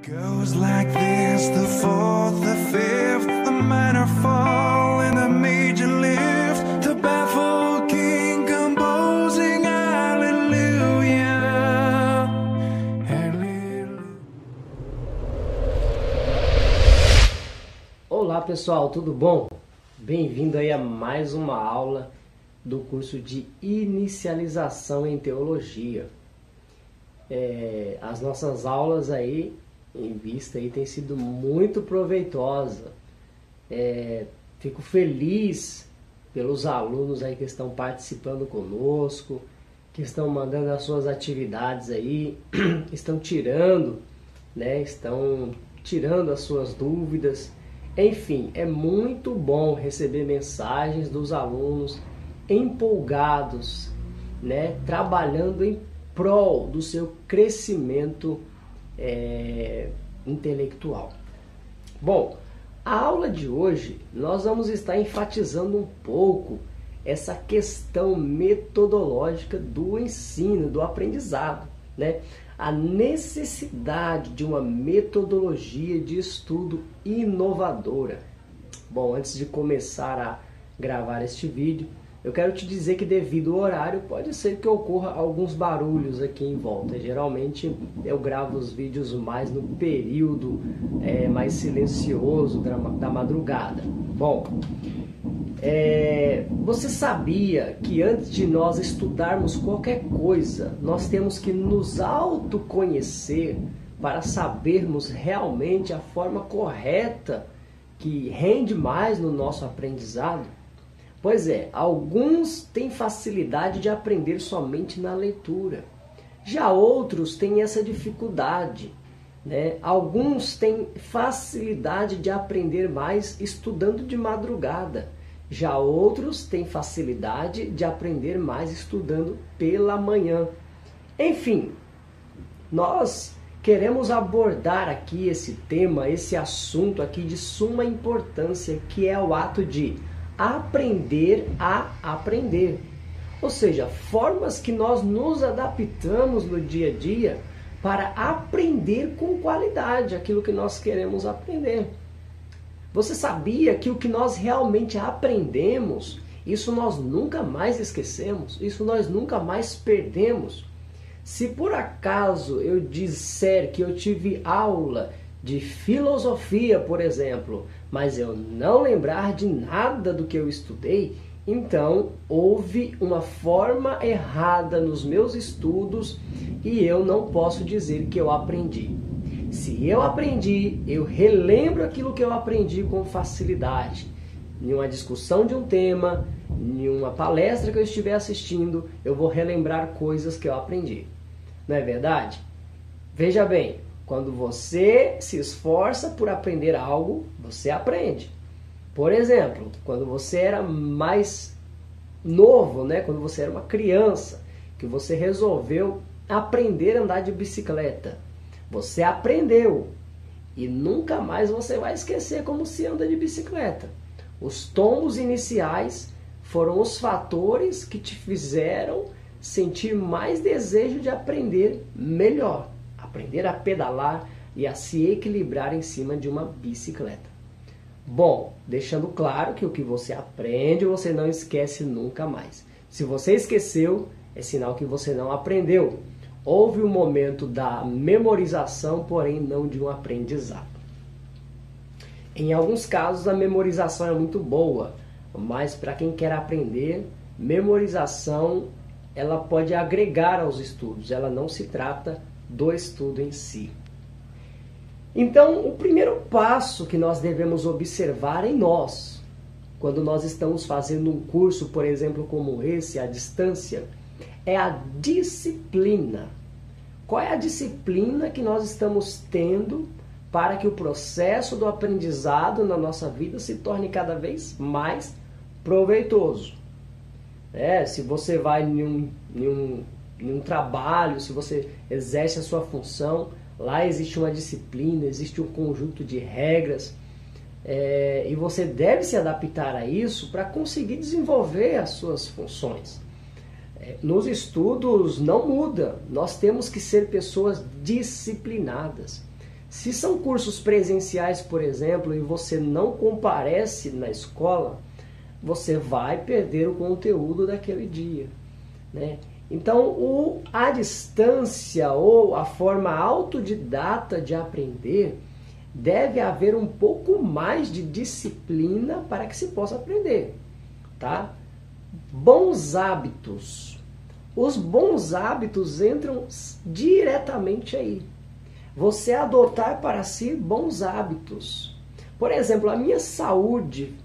Goes like this, the fourth, the fifth, the minor fall and the major lift, the baffled king composing hallelujah, hallelujah. Olá pessoal, tudo bom? Bem-vindo aí a mais uma aula do curso de Inicialização em Teologia. As nossas aulas aí em vista aí tem sido muito proveitosa. Fico feliz pelos alunos aí que estão participando conosco, que estão mandando as suas atividades aí, estão tirando as suas dúvidas. Enfim, é muito bom receber mensagens dos alunos empolgados, trabalhando em prol do seu crescimento intelectual. Bom, a aula de hoje nós vamos estar enfatizando um pouco essa questão metodológica do ensino, do aprendizado, a necessidade de uma metodologia de estudo inovadora. Bom, antes de começar a gravar este vídeo, eu quero te dizer que devido ao horário, pode ser que ocorra alguns barulhos aqui em volta. Geralmente eu gravo os vídeos mais no período mais silencioso da madrugada. Bom, você sabia que antes de nós estudarmos qualquer coisa, nós temos que nos autoconhecer para sabermos realmente a forma correta que rende mais no nosso aprendizado? Pois é, alguns têm facilidade de aprender somente na leitura. Já outros têm essa dificuldade, Alguns têm facilidade de aprender mais estudando de madrugada. Já outros têm facilidade de aprender mais estudando pela manhã. Enfim, nós queremos abordar aqui esse tema, esse assunto aqui de suma importância, que é o ato de aprender a aprender. Ou seja, formas que nós nos adaptamos no dia a dia para aprender com qualidade aquilo que nós queremos aprender. Você sabia que o que nós realmente aprendemos, isso nós nunca mais esquecemos, isso nós nunca mais perdemos? Se por acaso eu disser que eu tive aula de filosofia, por exemplo, mas eu não lembrar de nada do que eu estudei, então houve uma forma errada nos meus estudos e eu não posso dizer que eu aprendi. Se eu aprendi, eu relembro aquilo que eu aprendi com facilidade. Em uma discussão de um tema, em uma palestra que eu estiver assistindo, eu vou relembrar coisas que eu aprendi. Não é verdade? Veja bem, quando você se esforça por aprender algo, você aprende. Por exemplo, quando você era mais novo, quando você era uma criança, que você resolveu aprender a andar de bicicleta. Você aprendeu e nunca mais você vai esquecer como se anda de bicicleta. Os tombos iniciais foram os fatores que te fizeram sentir mais desejo de aprender melhor. Aprender a pedalar e a se equilibrar em cima de uma bicicleta. Bom, deixando claro que o que você aprende você não esquece nunca mais. Se você esqueceu, é sinal que você não aprendeu. Houve um momento da memorização, porém não de um aprendizado. Em alguns casos a memorização é muito boa, mas para quem quer aprender, memorização ela pode agregar aos estudos, ela não se trata do estudo em si. Então, o primeiro passo que nós devemos observar em nós, quando nós estamos fazendo um curso, por exemplo, como esse, à distância, é a disciplina. Qual é a disciplina que nós estamos tendo para que o processo do aprendizado na nossa vida se torne cada vez mais proveitoso? Se você vai em um trabalho, se você exerce a sua função, lá existe uma disciplina, existe um conjunto de regras, e você deve se adaptar a isso para conseguir desenvolver as suas funções. Nos estudos não muda, nós temos que ser pessoas disciplinadas. Se são cursos presenciais, por exemplo, e você não comparece na escola, você vai perder o conteúdo daquele dia, né? Então, a distância ou a forma autodidata de aprender, deve haver um pouco mais de disciplina para que se possa aprender, tá? Bons hábitos. Os bons hábitos entram diretamente aí. Você adotar para si bons hábitos. Por exemplo, a minha saúde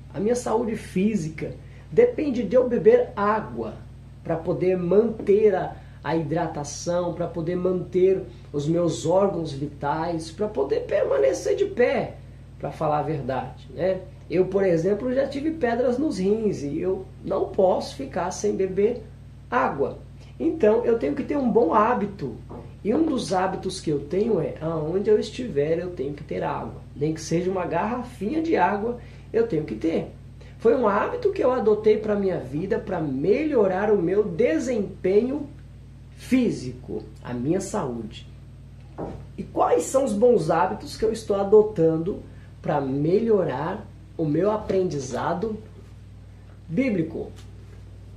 física depende de eu beber água para poder manter a hidratação, para poder manter os meus órgãos vitais, para poder permanecer de pé, para falar a verdade, né? Eu, por exemplo, já tive pedras nos rins e eu não posso ficar sem beber água. Então, eu tenho que ter um bom hábito. E um dos hábitos que eu tenho é, aonde eu estiver, eu tenho que ter água. Nem que seja uma garrafinha de água, eu tenho que ter. Foi um hábito que eu adotei para a minha vida para melhorar o meu desempenho físico, a minha saúde. E quais são os bons hábitos que eu estou adotando para melhorar o meu aprendizado bíblico?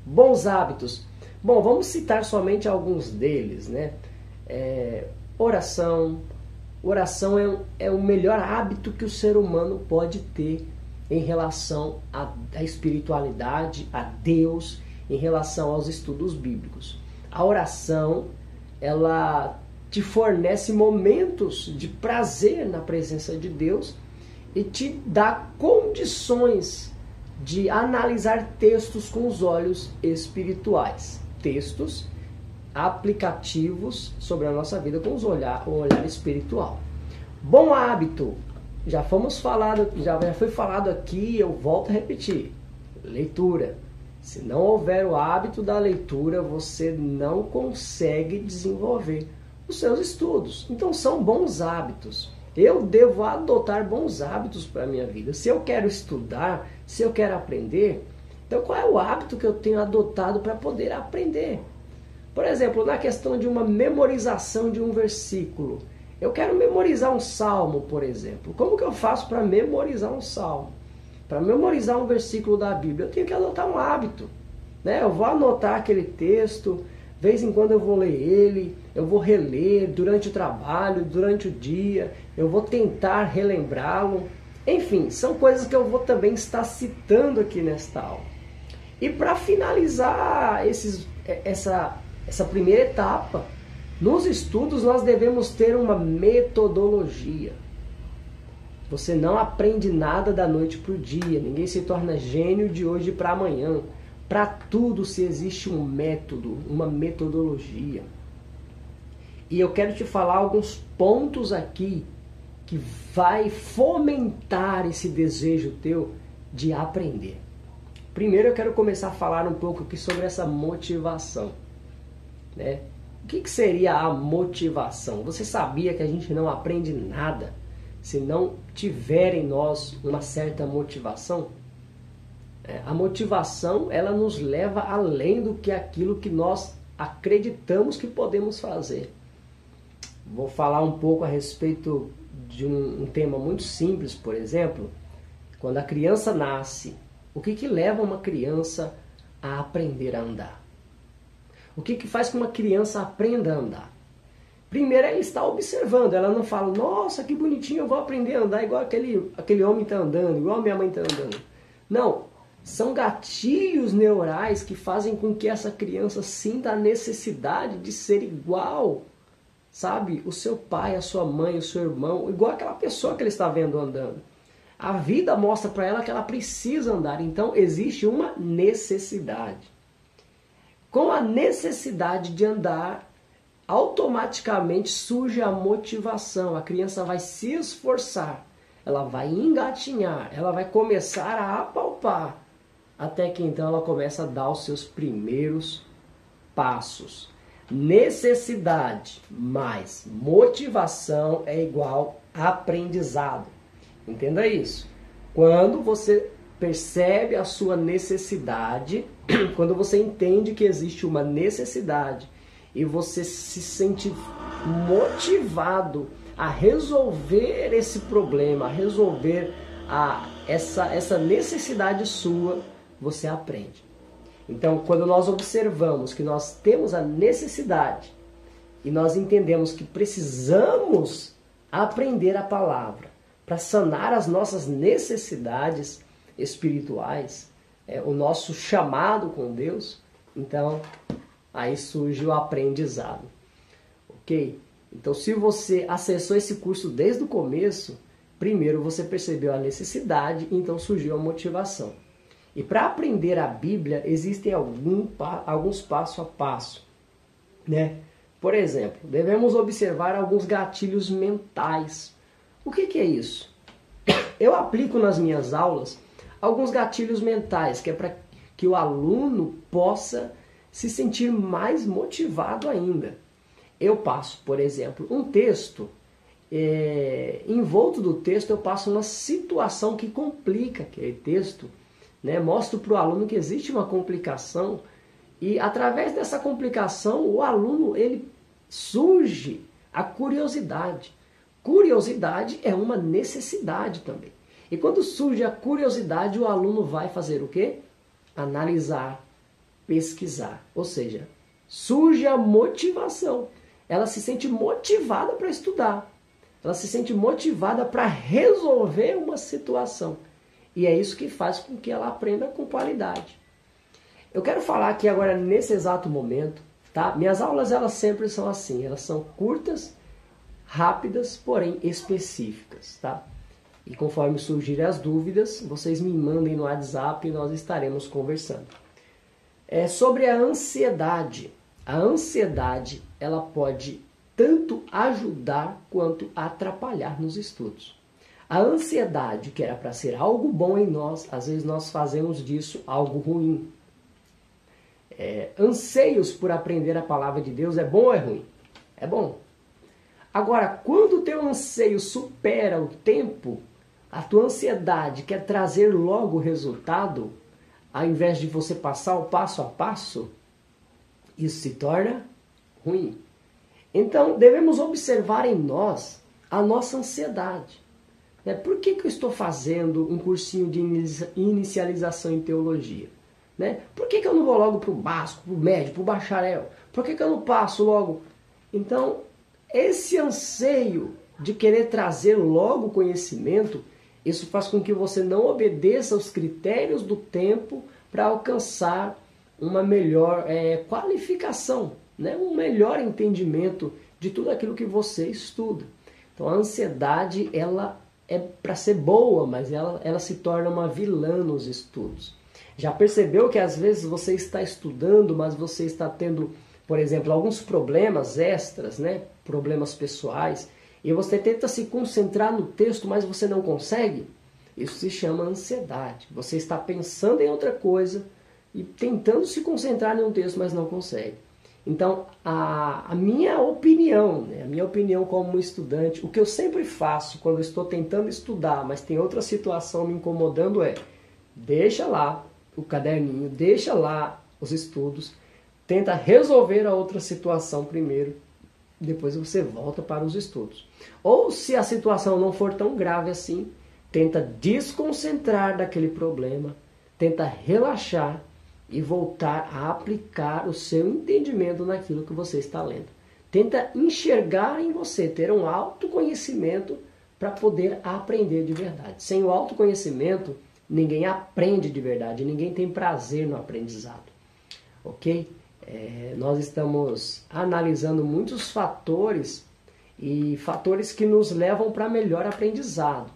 Bons hábitos. Bom, vamos citar somente alguns deles, né? Oração. Oração é o melhor hábito que o ser humano pode ter em relação à espiritualidade, a Deus, em relação aos estudos bíblicos. A oração, ela te fornece momentos de prazer na presença de Deus e te dá condições de analisar textos com os olhos espirituais. Textos aplicativos sobre a nossa vida com o olhar espiritual. Bom hábito. Já foi falado aqui, eu volto a repetir. Leitura. Se não houver o hábito da leitura, você não consegue desenvolver os seus estudos. Então são bons hábitos. Eu devo adotar bons hábitos para a minha vida. Se eu quero estudar, se eu quero aprender, então qual é o hábito que eu tenho adotado para poder aprender? Por exemplo, na questão de uma memorização de um versículo. Eu quero memorizar um salmo, por exemplo. Como que eu faço para memorizar um salmo? Para memorizar um versículo da Bíblia, eu tenho que adotar um hábito, né? Eu vou anotar aquele texto, de vez em quando eu vou ler ele, eu vou reler durante o trabalho, durante o dia, eu vou tentar relembrá-lo. Enfim, são coisas que eu vou também estar citando aqui nesta aula. E para finalizar essa primeira etapa, nos estudos nós devemos ter uma metodologia. Você não aprende nada da noite para o dia, ninguém se torna gênio de hoje para amanhã. Para tudo se existe um método, uma metodologia. E eu quero te falar alguns pontos aqui que vai fomentar esse desejo teu de aprender. Primeiro eu quero começar a falar um pouco aqui sobre essa motivação, né? O que seria a motivação? Você sabia que a gente não aprende nada se não tiver em nós uma certa motivação? A motivação, ela nos leva além do que aquilo que nós acreditamos que podemos fazer. Vou falar um pouco a respeito de um tema muito simples, por exemplo. Quando a criança nasce, o que leva uma criança a aprender a andar? O que faz que uma criança aprenda a andar? Primeiro, ela está observando, ela não fala, nossa, que bonitinho, eu vou aprender a andar igual aquele homem está andando, igual a minha mãe está andando. Não, são gatilhos neurais que fazem com que essa criança sinta a necessidade de ser igual, sabe? O seu pai, a sua mãe, o seu irmão, igual aquela pessoa que ele está vendo andando. A vida mostra para ela que ela precisa andar, então existe uma necessidade. Com a necessidade de andar, automaticamente surge a motivação. A criança vai se esforçar, ela vai engatinhar, ela vai começar a apalpar, até que então ela começa a dar os seus primeiros passos. Necessidade mais motivação é igual a aprendizado. Entenda isso. Quando você percebe a sua necessidade, quando você entende que existe uma necessidade e você se sente motivado a resolver esse problema, a resolver essa necessidade sua, você aprende. Então, quando nós observamos que nós temos a necessidade e nós entendemos que precisamos aprender a palavra para sanar as nossas necessidades espirituais, o nosso chamado com Deus, então aí surge o aprendizado. Ok? Então, se você acessou esse curso desde o começo, primeiro você percebeu a necessidade, então surgiu a motivação. E para aprender a Bíblia, existem alguns passo a passo, né? Por exemplo, devemos observar alguns gatilhos mentais. O que é isso? Eu aplico nas minhas aulas alguns gatilhos mentais, que é para que o aluno possa se sentir mais motivado ainda. Eu passo, por exemplo, um texto, envolto do texto eu passo uma situação que complica aquele texto, né? Mostro para o aluno que existe uma complicação e através dessa complicação o aluno ele surge a curiosidade. Curiosidade é uma necessidade também. E quando surge a curiosidade, o aluno vai fazer o quê? Analisar, pesquisar. Ou seja, surge a motivação. Ela se sente motivada para estudar. Ela se sente motivada para resolver uma situação. E é isso que faz com que ela aprenda com qualidade. Eu quero falar aqui agora nesse exato momento, tá? Minhas aulas elas sempre são assim, elas são curtas, rápidas, porém específicas, tá? E conforme surgirem as dúvidas, vocês me mandem no WhatsApp e nós estaremos conversando. Sobre a ansiedade. A ansiedade, ela pode tanto ajudar quanto atrapalhar nos estudos. A ansiedade, que era para ser algo bom em nós, às vezes nós fazemos disso algo ruim. Anseios por aprender a palavra de Deus é bom ou é ruim? É bom. Agora, quando o teu anseio supera o tempo, a tua ansiedade quer trazer logo o resultado, ao invés de você passar o passo a passo, isso se torna ruim. Então, devemos observar em nós a nossa ansiedade. Por que eu estou fazendo um cursinho de inicialização em teologia? Por que eu não vou logo para o básico, para o médio, para o bacharel? Por que eu não passo logo? Então, esse anseio de querer trazer logo conhecimento, isso faz com que você não obedeça aos critérios do tempo para alcançar uma melhor qualificação, um melhor entendimento de tudo aquilo que você estuda. Então, a ansiedade, ela é para ser boa, mas ela se torna uma vilã nos estudos. Já percebeu que às vezes você está estudando, mas você está tendo, por exemplo, alguns problemas extras, problemas pessoais, e você tenta se concentrar no texto, mas você não consegue? Isso se chama ansiedade. Você está pensando em outra coisa e tentando se concentrar em um texto, mas não consegue. Então, a minha opinião, a minha opinião como estudante, o que eu sempre faço quando eu estou tentando estudar, mas tem outra situação me incomodando deixa lá o caderninho, deixa lá os estudos, tenta resolver a outra situação primeiro, depois você volta para os estudos. Ou se a situação não for tão grave assim, tenta desconcentrar daquele problema, tenta relaxar e voltar a aplicar o seu entendimento naquilo que você está lendo. Tenta enxergar em você, ter um autoconhecimento para poder aprender de verdade. Sem o autoconhecimento, ninguém aprende de verdade, ninguém tem prazer no aprendizado. Ok? Nós estamos analisando muitos fatores e fatores que nos levam para melhor aprendizado.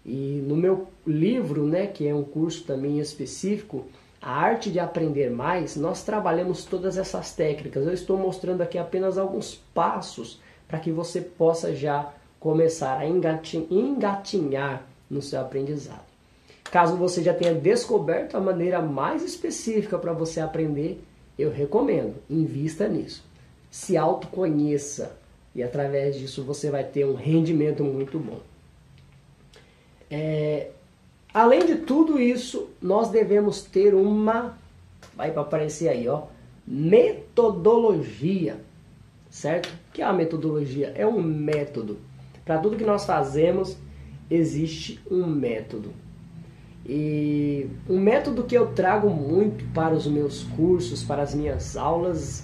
E no meu livro, que é um curso também específico, A Arte de Aprender Mais, nós trabalhamos todas essas técnicas. Eu estou mostrando aqui apenas alguns passos para que você possa já começar a engatinhar no seu aprendizado. Caso você já tenha descoberto a maneira mais específica para você aprender, eu recomendo, invista nisso. Se autoconheça e através disso você vai ter um rendimento muito bom. Além de tudo isso, nós devemos ter vai para aparecer aí, metodologia, certo? O que é a metodologia? É um método Para tudo que nós fazemos, existe um método. E um método que eu trago muito para os meus cursos, para as minhas aulas,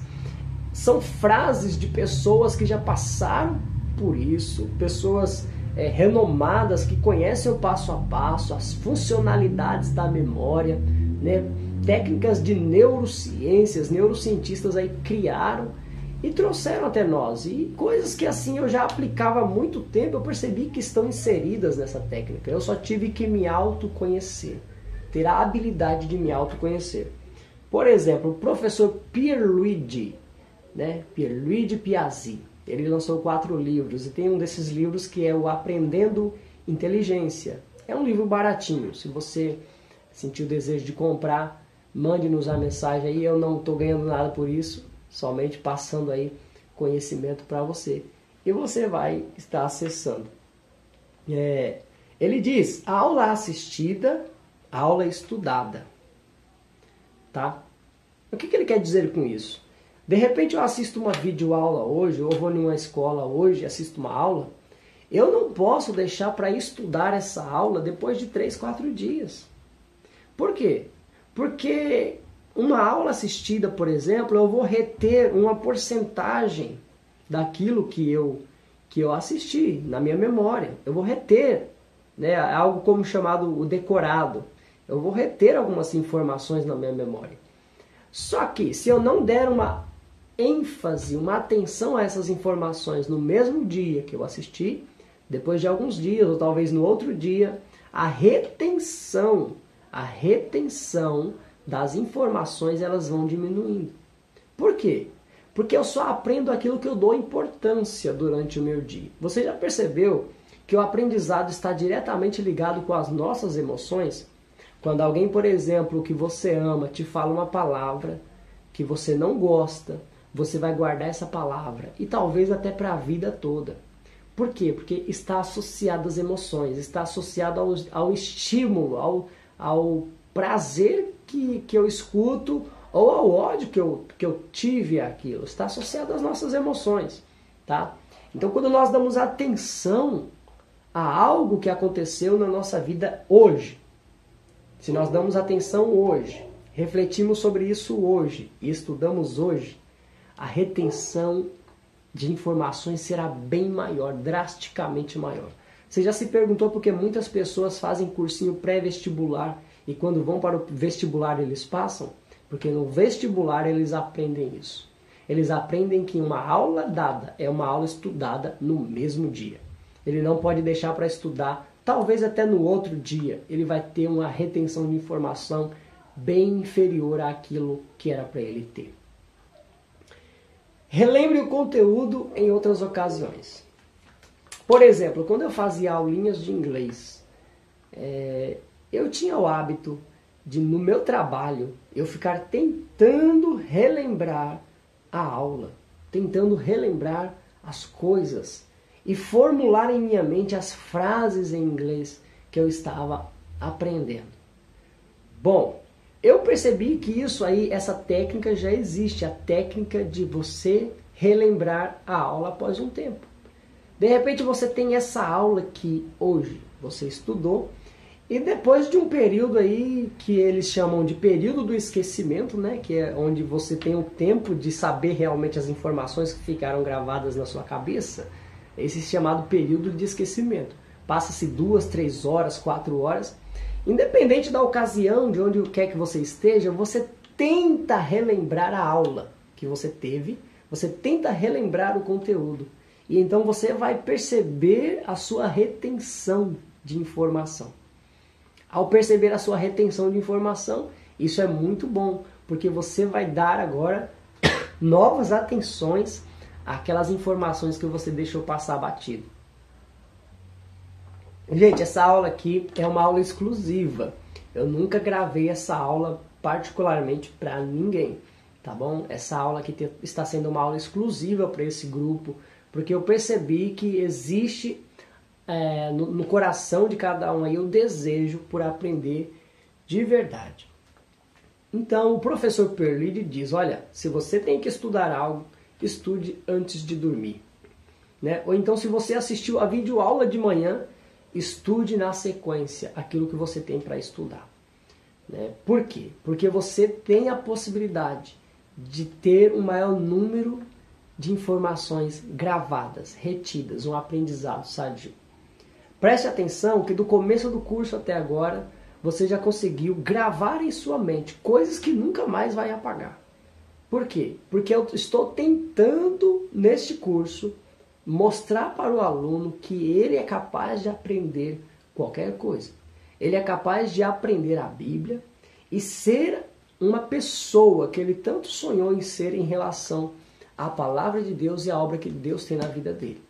são frases de pessoas que já passaram por isso, pessoas renomadas que conhecem o passo a passo, as funcionalidades da memória, né? Técnicas de neurociências, neurocientistas aí criaram e trouxeram até nós. E coisas que assim eu já aplicava há muito tempo, eu percebi que estão inseridas nessa técnica. Eu só tive que me autoconhecer, ter a habilidade de me autoconhecer. Por exemplo, o professor Pierluigi, né? Pierluigi Piazzi, ele lançou 4 livros e tem um desses livros que é o Aprendendo Inteligência. É um livro baratinho, se você sentir o desejo de comprar, mande-nos a mensagem aí, eu não estou ganhando nada por isso, somente passando aí conhecimento para você. E você vai estar acessando. Ele diz, aula assistida, aula estudada. Tá? O que ele quer dizer com isso? De repente eu assisto uma videoaula hoje, ou vou numa escola hoje, assisto uma aula, eu não posso deixar para estudar essa aula depois de 3, 4 dias. Por quê? Porque uma aula assistida, por exemplo, eu vou reter uma porcentagem daquilo que eu assisti na minha memória. Eu vou reter, né, algo como chamado o decorado. Eu vou reter algumas informações na minha memória. Só que se eu não der uma ênfase, uma atenção a essas informações no mesmo dia que eu assisti, depois de alguns dias ou talvez no outro dia, a retenção das informações elas vão diminuindo. Por quê? Porque eu só aprendo aquilo que eu dou importância durante o meu dia. Você já percebeu que o aprendizado está diretamente ligado com as nossas emoções? Quando alguém, por exemplo, que você ama, te fala uma palavra que você não gosta, você vai guardar essa palavra e talvez até para a vida toda. Por quê? Porque está associado às emoções, está associado ao estímulo, ao prazer que eu escuto ou ao ódio que eu tive àquilo. Está associado às nossas emoções. Tá? Então quando nós damos atenção a algo que aconteceu na nossa vida hoje, se nós damos atenção hoje, refletimos sobre isso hoje e estudamos hoje, a retenção de informações será bem maior, drasticamente maior. Você já se perguntou por que muitas pessoas fazem cursinho pré-vestibular e quando vão para o vestibular eles passam? Porque no vestibular eles aprendem isso. Eles aprendem que uma aula dada é uma aula estudada no mesmo dia. Ele não pode deixar para estudar, talvez até no outro dia. Ele vai ter uma retenção de informação bem inferior àquilo que era para ele ter. Relembre o conteúdo em outras ocasiões. Por exemplo, quando eu fazia aulinhas de inglês, eu tinha o hábito de, no meu trabalho, eu ficar tentando relembrar a aula, tentando relembrar as coisas e formular em minha mente as frases em inglês que eu estava aprendendo. Bom, eu percebi que isso aí, essa técnica já existe, a técnica de você relembrar a aula após um tempo. De repente você tem essa aula que hoje você estudou e depois de um período aí que eles chamam de período do esquecimento, né, que é onde você tem o tempo de saber realmente as informações que ficaram gravadas na sua cabeça, esse chamado período de esquecimento. Passa-se 2, 3 horas, 4 horas. Independente da ocasião, de onde quer que você esteja, você tenta relembrar a aula que você teve, você tenta relembrar o conteúdo. E então você vai perceber a sua retenção de informação. Ao perceber a sua retenção de informação, isso é muito bom, porque você vai dar agora novas atenções àquelas informações que você deixou passar batido. Gente, essa aula aqui é uma aula exclusiva. Eu nunca gravei essa aula particularmente para ninguém, tá bom? Essa aula aqui está sendo uma aula exclusiva para esse grupo, porque eu percebi que existe no coração de cada um aí o desejo por aprender de verdade. Então, o professor Pierluigi diz, olha, se você tem que estudar algo, estude antes de dormir. né? Ou então, se você assistiu a videoaula de manhã, estude na sequência aquilo que você tem para estudar, né? Por quê? Porque você tem a possibilidade de ter um maior número de informações gravadas, retidas, um aprendizado sadio. Preste atenção que do começo do curso até agora, você já conseguiu gravar em sua mente coisas que nunca mais vai apagar. Por quê? Porque eu estou tentando, neste curso, mostrar para o aluno que ele é capaz de aprender qualquer coisa. Ele é capaz de aprender a Bíblia e ser uma pessoa que ele tanto sonhou em ser em relação à palavra de Deus e à obra que Deus tem na vida dele.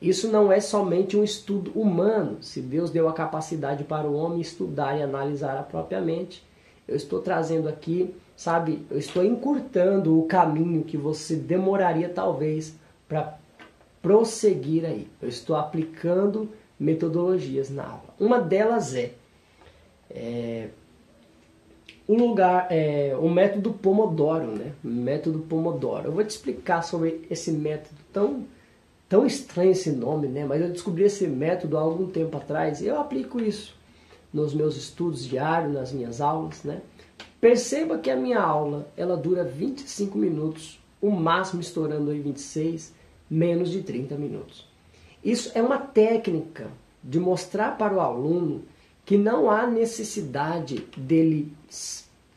Isso não é somente um estudo humano. Se Deus deu a capacidade para o homem estudar e analisar a própria mente, eu estou trazendo aqui, sabe, eu estou encurtando o caminho que você demoraria talvez para prosseguir aí. Eu estou aplicando metodologias na aula. Uma delas o método Pomodoro, né? Método Pomodoro. Eu vou te explicar sobre esse método tão estranho esse nome, né? Mas eu descobri esse método há algum tempo atrás e eu aplico isso nos meus estudos diários, nas minhas aulas, né? Perceba que a minha aula, ela dura 25 minutos, o máximo estourando aí 26, menos de 30 minutos. Isso é uma técnica de mostrar para o aluno que não há necessidade dele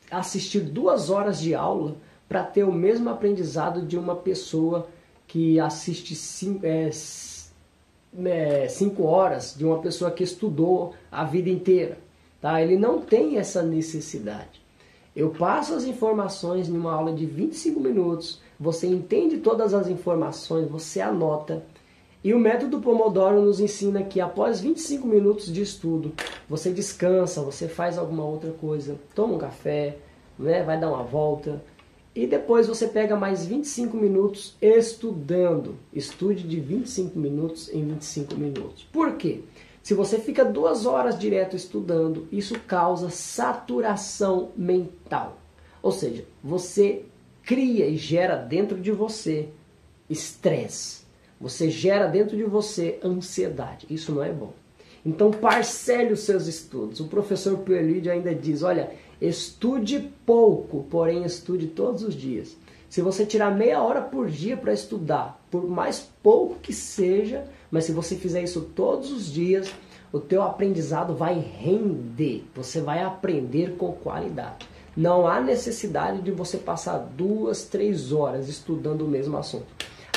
assistir 2 horas de aula para ter o mesmo aprendizado de uma pessoa que assiste 5 horas, de uma pessoa que estudou a vida inteira. Tá? Ele não tem essa necessidade. Eu passo as informações em uma aula de 25 minutos, você entende todas as informações, você anota. E o método Pomodoro nos ensina que após 25 minutos de estudo, você descansa, você faz alguma outra coisa, toma um café, né, vai dar uma volta. E depois você pega mais 25 minutos estudando. Estude de 25 minutos em 25 minutos. Por quê? Se você fica 2 horas direto estudando, isso causa saturação mental. Ou seja, você cria e gera dentro de você estresse. Você gera dentro de você ansiedade. Isso não é bom. Então parcele os seus estudos. O professor Puelid ainda diz, olha, estude pouco, porém estude todos os dias. Se você tirar meia hora por dia para estudar, por mais pouco que seja, mas se você fizer isso todos os dias, o teu aprendizado vai render. Você vai aprender com qualidade. Não há necessidade de você passar 2, 3 horas estudando o mesmo assunto.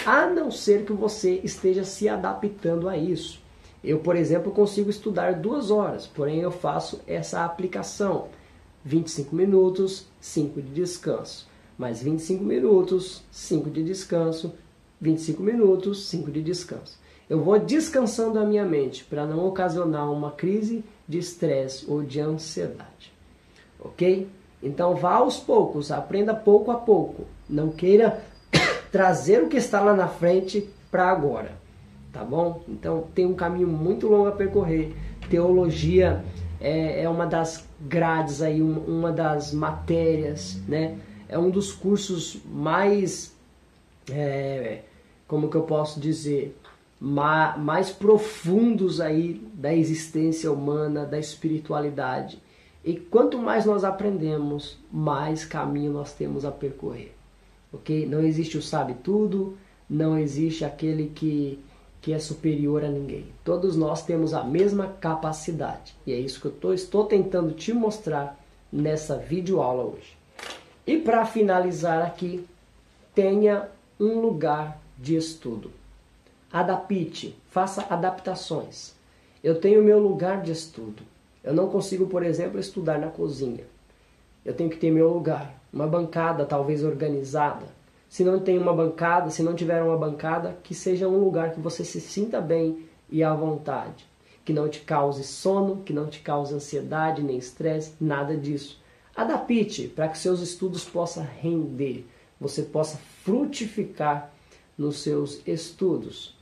A não ser que você esteja se adaptando a isso. Eu, por exemplo, consigo estudar 2 horas, porém eu faço essa aplicação. 25 minutos, 5 de descanso. Mais 25 minutos, 5 de descanso. 25 minutos, 5 de descanso. Eu vou descansando a minha mente para não ocasionar uma crise de estresse ou de ansiedade. Ok? Então vá aos poucos, aprenda pouco a pouco. Não queira trazer o que está lá na frente para agora. Tá bom? Então tem um caminho muito longo a percorrer. Teologia é uma das grades aí, uma das matérias, né? É um dos cursos mais, como que eu posso dizer, mais profundos aí da existência humana, da espiritualidade. E quanto mais nós aprendemos, mais caminho nós temos a percorrer. Ok? Não existe o sabe tudo, não existe aquele que é superior a ninguém. Todos nós temos a mesma capacidade. E é isso que eu estou tentando te mostrar nessa videoaula hoje. E para finalizar aqui, tenha um lugar de estudo. Adapte, faça adaptações. Eu tenho meu lugar de estudo. Eu não consigo, por exemplo, estudar na cozinha. Eu tenho que ter meu lugar, uma bancada talvez organizada. Se não tem uma bancada, se não tiver uma bancada, que seja um lugar que você se sinta bem e à vontade. Que não te cause sono, que não te cause ansiedade, nem estresse, nada disso. Adapte para que seus estudos possam render, você possa frutificar nos seus estudos.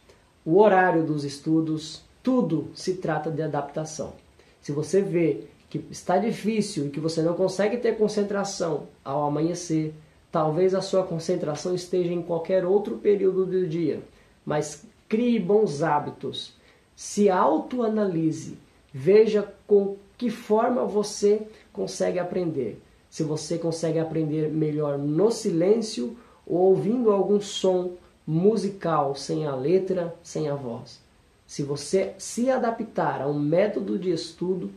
O horário dos estudos, tudo se trata de adaptação. Se você vê que está difícil e que você não consegue ter concentração ao amanhecer, talvez a sua concentração esteja em qualquer outro período do dia, mas crie bons hábitos, se autoanalise, veja com que forma você consegue aprender. Se você consegue aprender melhor no silêncio ou ouvindo algum som musical sem a letra, sem a voz. Se você se adaptar a um método de estudo,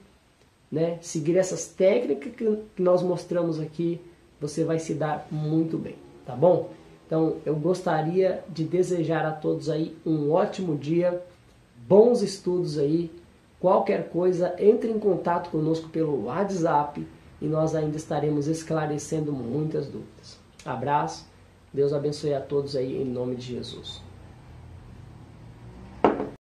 né, seguir essas técnicas que nós mostramos aqui, você vai se dar muito bem, tá bom? Então eu gostaria de desejar a todos aí um ótimo dia, bons estudos aí. Qualquer coisa, entre em contato conosco pelo WhatsApp e nós ainda estaremos esclarecendo muitas dúvidas. Abraço, Deus abençoe a todos aí em nome de Jesus.